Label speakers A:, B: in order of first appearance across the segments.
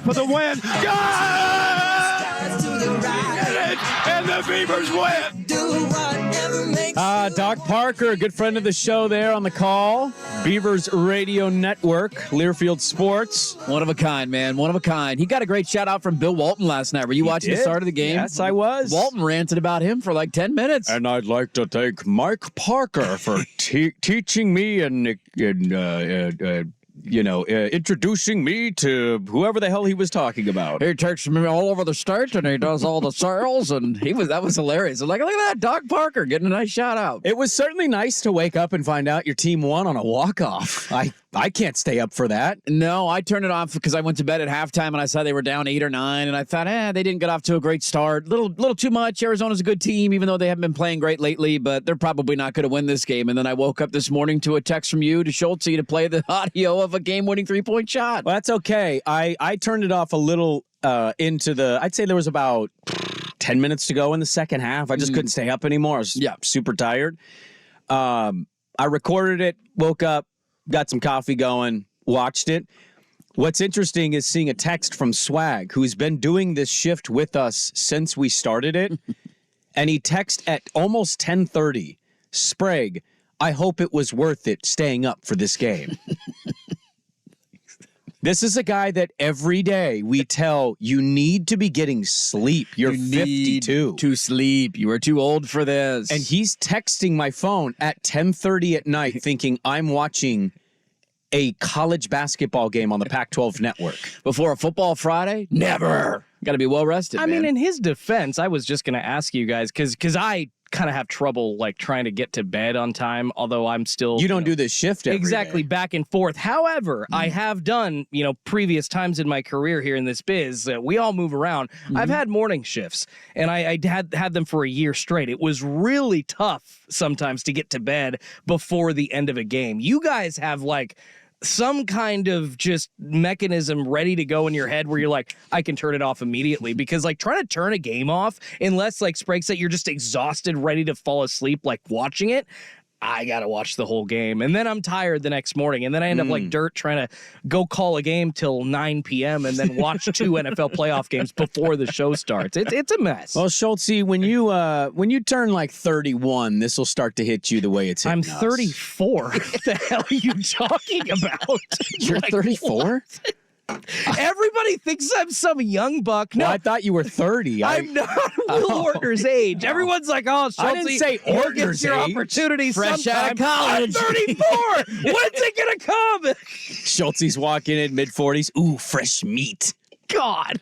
A: for the win. And the Beavers win.
B: Doc Parker, a good friend of the show there on the call. Beavers Radio Network, Learfield Sports.
C: One of a kind, man. One of a kind. He got a great shout out from Bill Walton last night. Were you watching the start of the game?
B: Yes, I was.
C: Walton ranted about him for like 10 minutes.
B: And I'd like to thank Mike Parker for teaching me and introducing me to whoever the hell he was talking about.
C: He takes me all over the state and he does all the sales, and that was hilarious. I'm like, look at that, Doc Parker getting a nice shout out.
B: It was certainly nice to wake up and find out your team won on a walk-off. I can't stay up for that.
C: No, I turned it off because I went to bed at halftime and I saw they were down 8 or 9, and I thought, they didn't get off to a great start. Little too much. Arizona's a good team, even though they haven't been playing great lately, but they're probably not going to win this game. And then I woke up this morning to a text from you to Schultze to play the audio of a game-winning 3-point shot.
B: Well, that's okay. I turned it off a little I'd say there was about 10 minutes to go in the second half. I just couldn't stay up anymore. I was super tired. I recorded it, woke up, got some coffee going, watched it. What's interesting is seeing a text from Sprague, who's been doing this shift with us since we started it. And he texted at almost 10:30, Sprague, I hope it was worth it staying up for this game. This is a guy that every day we tell you need to be getting sleep. You're 52.
C: To sleep. You are too old for this.
B: And he's texting my phone at 10:30 at night thinking I'm watching a college basketball game on the Pac-12 network.
C: Before a football Friday? Never. Got to be well rested,
A: I mean, in his defense, I was just going to ask you guys, because I kind of have trouble like trying to get to bed on time, although I'm still
B: you don't do this shift every
A: exactly
B: day.
A: Back and forth. However, I have done previous times in my career here in this biz. We all move around. I've had morning shifts, and I had them for a year straight. It was really tough sometimes to get to bed before the end of a game. You guys have like some kind of just mechanism ready to go in your head where you're like, I can turn it off immediately, because like trying to turn a game off, unless like Sprague said, you're just exhausted, ready to fall asleep, like watching it. I got to watch the whole game. And then I'm tired the next morning. And then I end up like dirt trying to go call a game till 9 p.m. and then watch 2 NFL playoff games before the show starts. It's a mess.
B: Well, Schultze, when you turn like 31, this will start to hit you the way it's hitting
A: I'm 34. What the hell are you talking about?
B: You're like, 34?
A: Everybody thinks I'm some young buck. No,
B: well, I thought you were 30.
A: I'm not Will Ortner's age. Everyone's like, oh, Schultze,
B: I didn't say Ortner's
A: your
B: age.
A: opportunity
C: Fresh
A: sometime.
C: out of college.
A: I'm 34. When's it going to come?
B: Schultze's walking in mid-40s. Ooh, fresh meat.
A: God.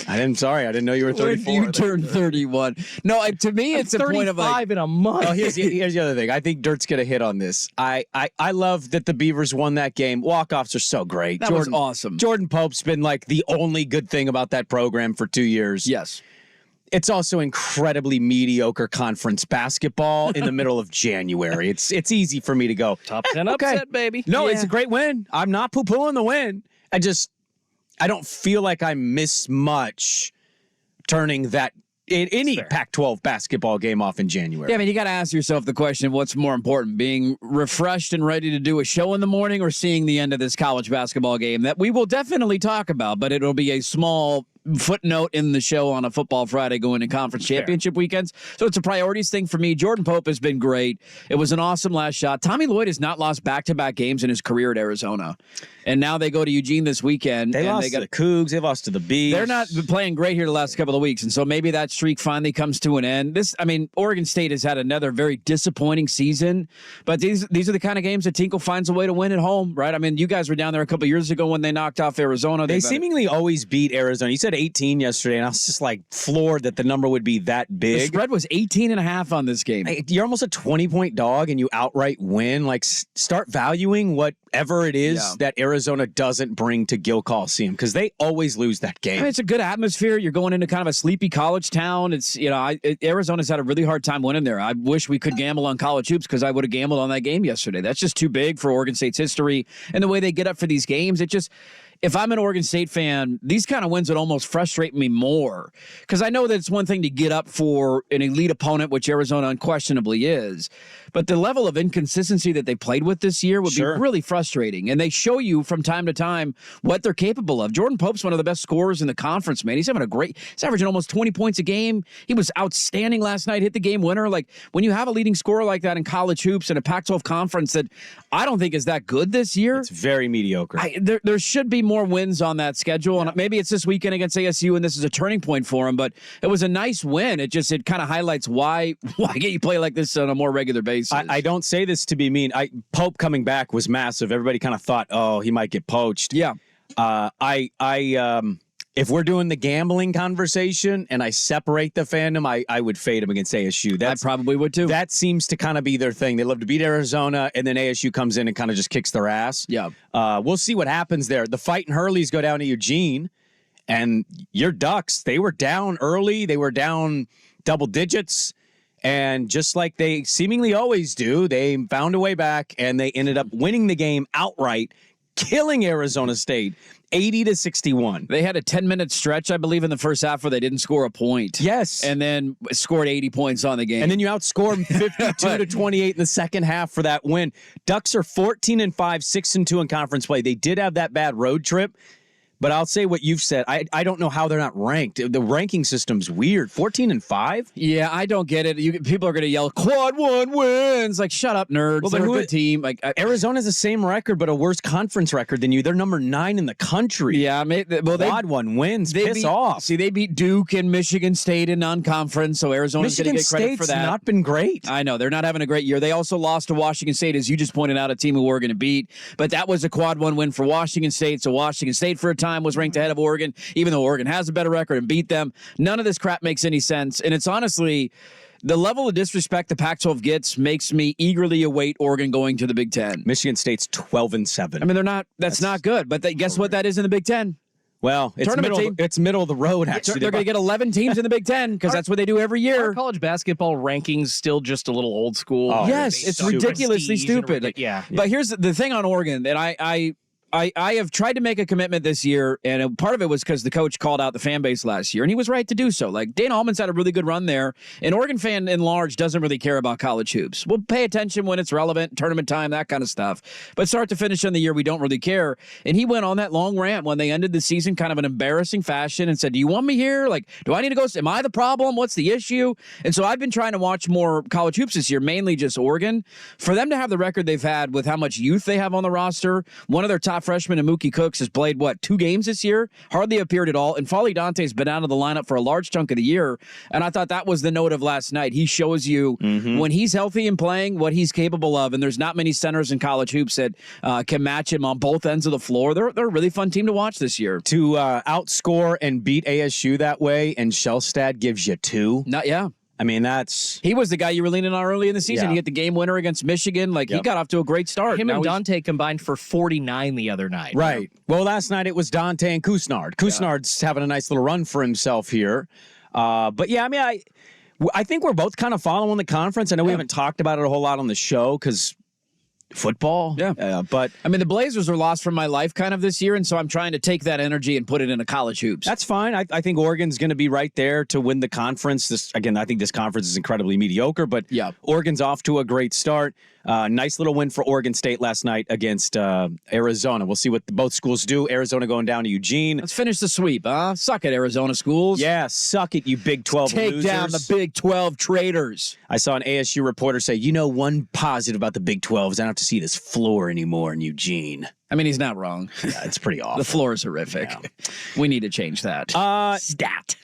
B: I didn't know you were 34.
C: When you turned 31. No, to me, it's a point of like,
A: 35 in a month.
B: Oh, here's the other thing. I think Dirt's going to hit on this. I love that the Beavers won that game. Walk-offs are so great.
C: That was awesome.
B: Jordan Pope's been like the only good thing about that program for 2 years.
C: Yes.
B: It's also incredibly mediocre conference basketball in the middle of January. It's easy for me to go,
A: top 10 upset, baby.
B: No, It's a great win. I'm not poo-pooing the win. I don't feel like I miss much turning that in any Pac-12 basketball game off in January.
C: Yeah, I mean, you got to ask yourself the question, what's more important, being refreshed and ready to do a show in the morning or seeing the end of this college basketball game that we will definitely talk about, but it'll be a small footnote in the show on a football Friday going to conference championship weekends. So it's a priorities thing for me. Jordan Pope has been great. It was an awesome last shot. Tommy Lloyd has not lost back-to-back games in his career at Arizona. And now they go to Eugene this weekend.
B: They lost to the Cougs. They lost to the Bees.
C: They're not playing great here the last couple of weeks. And so maybe that streak finally comes to an end. Oregon State has had another very disappointing season. But these are the kind of games that Tinkle finds a way to win at home, right? I mean, you guys were down there a couple of years ago when they knocked off Arizona.
B: They seemingly always beat Arizona. You said 18 yesterday, and I was just like floored that the number would be that big.
C: The spread was 18.5 on this game.
B: You're almost a 20-point dog, and you outright win. Like, start valuing whatever it is that Arizona doesn't bring to Gill Coliseum, because they always lose that game.
C: I mean, it's a good atmosphere. You're going into kind of a sleepy college town. It's Arizona's had a really hard time winning there. I wish we could gamble on college hoops because I would have gambled on that game yesterday. That's just too big for Oregon State's history and the way they get up for these games. if I'm an Oregon State fan, these kind of wins would almost frustrate me more because I know that it's one thing to get up for an elite opponent, which Arizona unquestionably is, but the level of inconsistency that they played with this year would be really frustrating. And they show you from time to time what they're capable of. Jordan Pope's one of the best scorers in the conference, man. He's averaging almost 20 points a game. He was outstanding last night, hit the game winner. Like, when you have a leading scorer like that in college hoops and a Pac-12 conference that I don't think is that good this year.
B: It's very mediocre.
C: There should be more wins on that schedule, and maybe it's this weekend against ASU, and this is a turning point for him. But it was a nice win. It kind of highlights why can't you play like this on a more regular basis.
B: I don't say this to be mean. Pope coming back was massive. Everybody kind of thought, oh, he might get poached.
C: Yeah.
B: If we're doing the gambling conversation and I separate the fandom, I would fade him against ASU.
C: I probably would too.
B: That seems to kind of be their thing. They love to beat Arizona, and then ASU comes in and kind of just kicks their ass.
C: Yeah.
B: We'll see what happens there. The Fighting Hurleys go down to Eugene, and your Ducks, they were down early. They were down double digits. And just like they seemingly always do, they found a way back, and they ended up winning the game outright, killing Arizona State 80-61.
C: They had a 10-minute stretch, I believe, in the first half where they didn't score a point.
B: Yes.
C: And then scored 80 points on the game.
B: And then you outscored them 52-28 in the second half for that win. Ducks are 14-5, 6-2 in conference play. They did have that bad road trip. But I'll say what you've said. I don't know how they're not ranked. The ranking system's weird. 14-5?
C: Yeah, I don't get it. People are going to yell, quad one wins. Like, shut up, nerds.
B: Well,
C: they're a good team.
B: Arizona's the same record, but a worse conference record than you. They're number 9 in the country.
C: Yeah,
B: quad one wins. Piss off.
C: See, they beat Duke and Michigan State in non-conference, so Arizona's going to get credit for that.
B: Michigan State's not been great.
C: I know. They're not having a great year. They also lost to Washington State, as you just pointed out, a team who we're going to beat. But that was a quad one win for Washington State, so Washington State for a time was ranked ahead of Oregon, even though Oregon has a better record and beat them. None of this crap makes any sense. And it's honestly, the level of disrespect the Pac-12 gets makes me eagerly await Oregon going to the Big Ten.
B: Michigan State's 12-7.
C: I mean, that's not good, but guess what that is in the Big Ten?
B: Well, it's middle of the road, actually.
C: They're going to get 11 teams in the Big Ten because that's what they do every year.
A: Are college basketball rankings still just a little old school?
B: Oh,
C: yes, it's ridiculously stupid.
A: Yeah.
C: But here's the thing on Oregon that I have tried to make a commitment this year, and part of it was because the coach called out the fan base last year, and he was right to do so. Like, Dana Altman's had a really good run there. An Oregon fan in large doesn't really care about college hoops. We'll pay attention when it's relevant, tournament time, that kind of stuff. But start to finish in the year, we don't really care. And he went on that long rant when they ended the season kind of an embarrassing fashion and said, do you want me here? Like, do I need to go? Am I the problem? What's the issue? And so I've been trying to watch more college hoops this year, mainly just Oregon. For them to have the record they've had with how much youth they have on the roster, one of their top freshmen, Mookie Cooks, has played, 2 games this year? Hardly appeared at all. And Folly Dante's been out of the lineup for a large chunk of the year. And I thought that was the note of last night. He shows you when he's healthy and playing what he's capable of. And there's not many centers in college hoops that can match him on both ends of the floor. They're a really fun team to watch this year.
B: To outscore and beat ASU that way, and Shellstad gives you 2. I mean, he
C: was the guy you were leaning on early in the season.
B: Yeah.
C: He hit the game winner against Michigan. He got off to a great start.
A: Him and Dante combined for 49 the other night.
B: Right. Well, last night it was Dante and Kusnard. Kusnard's having a nice little run for himself here. But yeah, I mean, I think we're both kind of following the conference. I know we haven't talked about it a whole lot on the show because football.
C: Yeah.
B: But
C: I mean, the Blazers are lost from my life kind of this year, and so I'm trying to take that energy and put it into college hoops.
B: That's fine. I think Oregon's going to be right there to win the conference. I think this conference is incredibly mediocre, but Oregon's off to a great start. Nice little win for Oregon State last night against Arizona. We'll see what both schools do. Arizona going down to Eugene.
C: Let's finish the sweep, huh? Suck it, Arizona schools.
B: Yeah, suck it, you Big 12
C: Take
B: losers.
C: down the Big 12 traitors.
B: I saw an ASU reporter say, one positive about the Big 12 is I don't have to see this floor anymore in Eugene.
C: I mean, he's not wrong.
B: Yeah, it's pretty awful.
C: The floor is horrific. Yeah. We need to change that.
B: Stat.